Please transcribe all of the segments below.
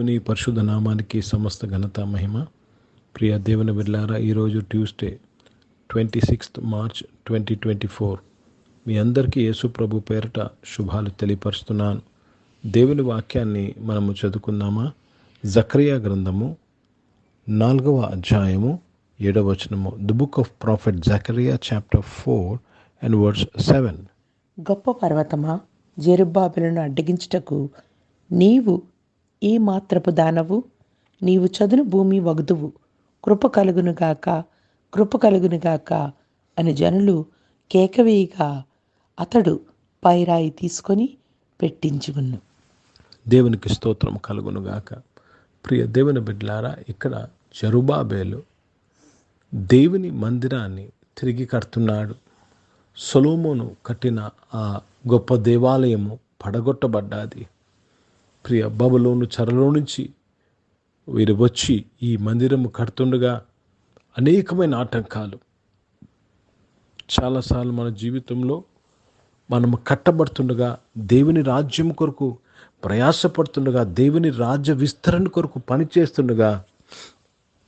నీ పరిశుద్ధ నామానికి సమస్త ఘనత మహిమ. ప్రియ దేవుని బిడ్డలారా, ఈరోజు ట్యూస్డే 26th మార్చ్ 2024. మీ అందరికీ యేసు ప్రభు పేరిట శుభాలు తెలియపరుస్తున్నాను. దేవుని వాక్యాన్ని మనము చదువుకుందామా? జకరియా గ్రంథము 4వ అధ్యాయము 7వ వచనము. The book of prophet Zechariah chapter 4 and verse 7. గొప్ప పర్వతమా, జెరుబ్బాబెలును అడ్డగించుటకు నీవు ఈ మాత్రపు దానవు, నీవు చదును భూమి వగుదువు, కృప కలుగునుగాక, కృప కలుగునుగాక అని జనులు కేకవేయగా అతడు పైరాయి తీసుకొని పెట్టించి ఉన్ను. దేవునికి స్తోత్రం కలుగునుగాక. ప్రియ దేవుని బిడ్డలారా, ఇక్కడ జెరుబ్బాబెలు దేవుని మందిరాన్ని తిరిగి కడుతున్నాడు. సొలొమోను కట్టిన ఆ గొప్ప దేవాలయము పడగొట్టబడ్డాది. ప్రియ బబులోను చెరలో నుంచి వీరు వచ్చి ఈ మందిరము కడుతుండగా అనేకమైన ఆటంకాలు. చాలాసార్లు మన జీవితంలో మనము కట్టబడుతుండగా, దేవుని రాజ్యం కొరకు ప్రయాసపడుతుండగా, దేవుని రాజ్య విస్తరణ కొరకు పనిచేస్తుండగా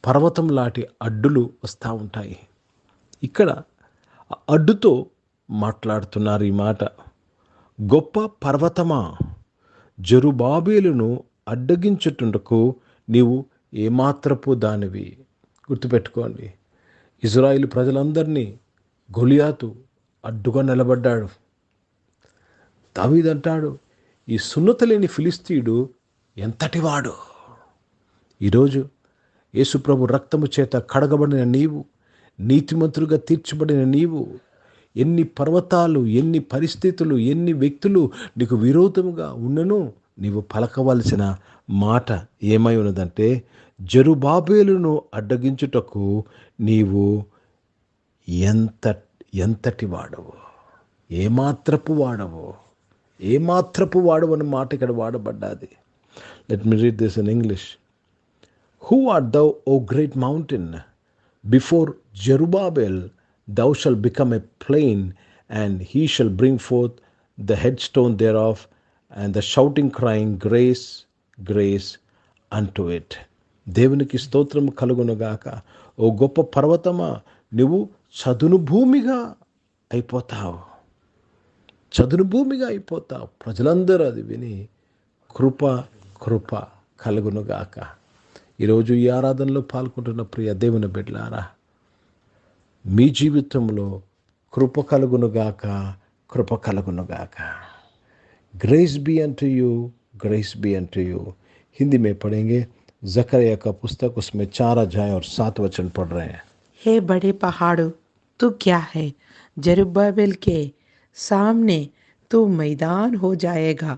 పర్వతం లాంటి అడ్డులు వస్తూ ఉంటాయి. ఇక్కడ అడ్డుతో మాట్లాడుతున్నారు ఈ మాట. గొప్ప పర్వతమా, జెరుబ్బాబెలును అడ్డగించుటకు నీవు ఏమాత్రపు దానివి. గుర్తుపెట్టుకోండి, ఇజ్రాయిల్ ప్రజలందరినీ గొలియాతు అడ్డుగా నిలబడ్డాడు. దావీదు అంటాడు, ఈ సున్నత లేని ఫిలిస్తీయుడు ఎంతటివాడు. ఈరోజు యేసుప్రభు రక్తము చేత కడగబడిన నీవు, నీతిమంతులుగా తీర్చబడిన నీవు, ఎన్ని పర్వతాలు, ఎన్ని పరిస్థితులు, ఎన్ని వ్యక్తులు నీకు విరోధముగా ఉన్నను, నీవు పలకవలసిన మాట ఏమై ఉన్నదంటే, జెరుబ్బాబెలును అడ్డగించుటకు నీవు ఎంతటి వాడవు, ఏమాత్రపు వాడవు, ఏమాత్రపు వాడవు అనే మాట ఇక్కడ వాడబడ్డాది. Let me read this in English. Who art thou, O great mountain? Before Zerubbabel thou shalt become a plain, and he shall bring forth the headstone thereof, and the shouting crying, grace, grace unto it. దేవునికి స్తోత్రం కలుగునుగాక. ఓ గొప్ప పర్వతమా, నువ్వు చదును భూమిగా అయిపోతావు, చదును భూమిగా అయిపోతావు. ప్రజలందరూ అది విని కృప కృప కలుగునుగాక. ఈరోజు ఈ ఆరాధనలో పాల్గొంటున్న ప్రియ దేవుని బిడ్డలారా, మీ జీవితంలో కృప కలుగునుగాక, కృప కలుగునుగాక. Grace be unto you, grace be unto you. Hindi में पढ़ेंगे. जकरिया का पुस्तक, उसमें 4 अध्याय और 7 वचन पढ़ रहे हैं. हे बड़े पहाड़ों, तू क्या है? जरुब्बाबेल के सामने तू मैदान हो जाएगा,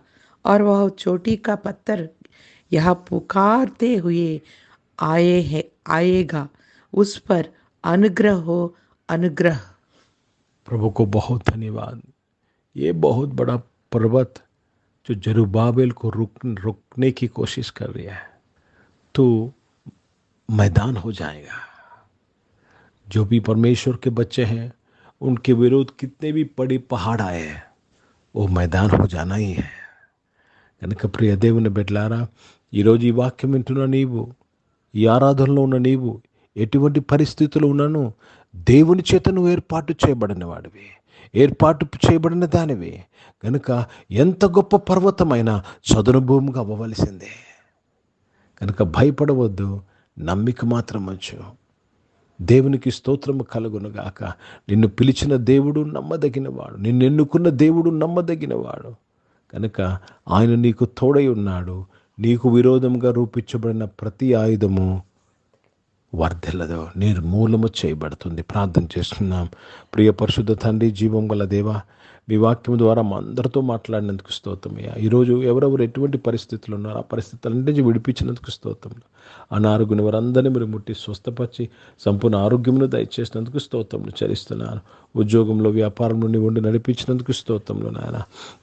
और वह चोटी का पत्थर यहाँ पुकारते हुए आएगा, उस पर अनुग्रह हो, अनुग्रह. प्रभु को बहुत धन्यवाद. ये बहुत बड़ा पर्वत जो जरुब्बाबेल को रुकने की कोशिश कर रहा है, तो मैदान हो जाएगा. जो भी परमेश्वर के बच्चे हैं, उनके विरोध कितने भी बड़े पहाड़ आए हैं, वो मैदान हो जाना ही है. కనుక ప్రియ దేవుని బిడ్డలారా, ఈరోజు ఈ వాక్యం వింటున్న నీవు, ఈ ఆరాధనలో ఉన్న నీవు, ఎటువంటి పరిస్థితులు ఉన్నాను, దేవుని చేత నువ్వు ఏర్పాటు చేయబడిన వాడివి, ఏర్పాటు చేయబడిన దానివి. కనుక ఎంత గొప్ప పర్వతమైనా చదును భూమిగా అవ్వవలసిందే. కనుక భయపడవద్దు, నమ్మిక మాత్రం ఉంచు. దేవునికి స్తోత్రము కలుగునుగాక. నిన్ను పిలిచిన దేవుడు నమ్మదగినవాడు, నిన్ను ఎన్నుకున్న దేవుడు నమ్మదగినవాడు. కనుక ఆయన నీకు తోడై ఉన్నాడు. నీకు విరోధంగా రూపించబడిన ప్రతి ఆయుధము వర్ధిల్లదు, నిర్మూలము చేయబడుతుంది. ప్రార్థన చేస్తున్నాం. ప్రియ పరిశుద్ధ తండ్రి, జీవం గల దేవా, మీ వాక్యం ద్వారా మా అందరితో మాట్లాడినందుకు స్తోత్రమయ్యా. ఈరోజు ఎవరెవరు ఎటువంటి పరిస్థితులు ఉన్నారో ఆ పరిస్థితులన్నింటి నుంచి విడిపించినందుకు స్తోత్రములు. అనారోగ్యం వారందరినీ మీరు ముట్టి స్వస్థపరిచి సంపూర్ణ ఆరోగ్యమును దయచేసినందుకు స్తోత్రములు చెల్లిస్తున్నాను. ఉద్యోగంలో, వ్యాపారం నుండి ఉండి నడిపించినందుకు స్తోత్రములు నాయన.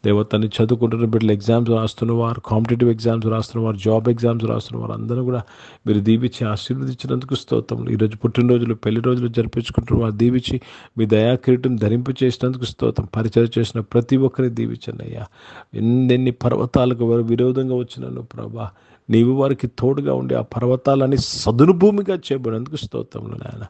దేవతని చదువుకుంటున్న బిడ్డలు, ఎగ్జామ్స్ రాస్తున్నవారు, కాంపిటేటివ్ ఎగ్జామ్స్ రాస్తున్నవారు, జాబ్ ఎగ్జామ్స్ రాస్తున్నవారు అందరూ కూడా మీరు దీవించి ఆశీర్వదించినందుకు స్తోత్రములు. ఈరోజు పుట్టినరోజులు, పెళ్లి రోజులు జరిపించుకుంటున్న వారు దీవించి మీ దయాకిరీటం ధరింపు చేసినందుకు స్తోత్రం. పరిచయం చేసిన ప్రతి ఒక్కరిని దీవించండి అయ్యా. ఎన్నెన్ని పర్వతాలకు విరోధంగా వచ్చినాను ప్రభా, నీవు వారికి తోడుగా ఉండి ఆ పర్వతాలని సదును భూమిగా చేయబడినందుకు స్తోత్రములు నాయన.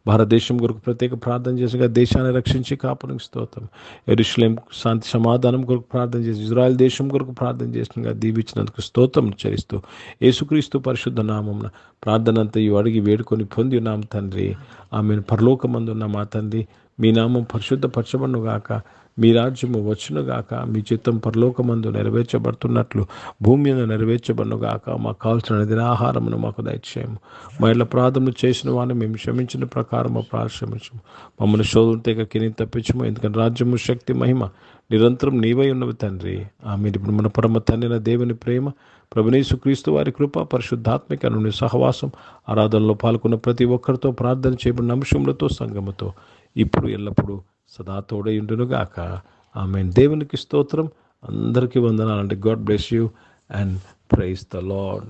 భారతదేశం కొరకు ప్రత్యేక ప్రార్థన చేసిగా దేశాన్ని రక్షించి కాపానికి స్తోత్రం. యెరూషలేం శాంతి సమాధానం కొరకు ప్రార్థన చేసి ఇజ్రాయెల్ దేశం కొరకు ప్రార్థన చేసినగా దీవించినందుకు స్తోత్రం చెల్లిస్తూ యేసుక్రీస్తు పరిశుద్ధ నామమున ప్రార్థన అంతయు అడిగి వేడుకొని పొంది ఉన్నాం తండ్రి. ఆమెను పరలోకమందున్న మా తండ్రి, మీ నామం పరిశుద్ధపరచబడునుగాక, మీ రాజ్యము వచ్చునుగాక, మీ చిత్తం పరలోకమందు నెరవేర్చబడుతున్నట్లు భూమి మీద నెరవేర్చబడునుగాక. మాకు కావాల్సిన దినాహారమును మాకు దయచేయము. మా ఇళ్ళ అపరాధములు చేసిన వారిని మేము క్షమించిన ప్రకారం ప్రాశ్రమించము. మమ్మల్ని శోధన తెగ కిని తప్పించము. ఎందుకంటే రాజ్యము, శక్తి, మహిమ నిరంతరం నీవై ఉన్నవి తండ్రి. ఆమె ఇప్పుడు మన పరమ తండ్రి దేవుని ప్రేమ, ప్రభునేసు క్రీస్తు వారి కృప, పరిశుద్ధాత్మిక నుండి సహవాసం, ఆరాధనలో పాల్గొన్న ప్రతి ఒక్కరితో, ప్రార్థన చేయబడిన అంశములతో, సంగముతో ఇప్పుడు ఎల్లప్పుడూ సదా తోడై ఉండునుగాక. ఆమేన్. దేవునికి స్తోత్రం. అందరికీ వందనాలండి. God bless you and praise the lord.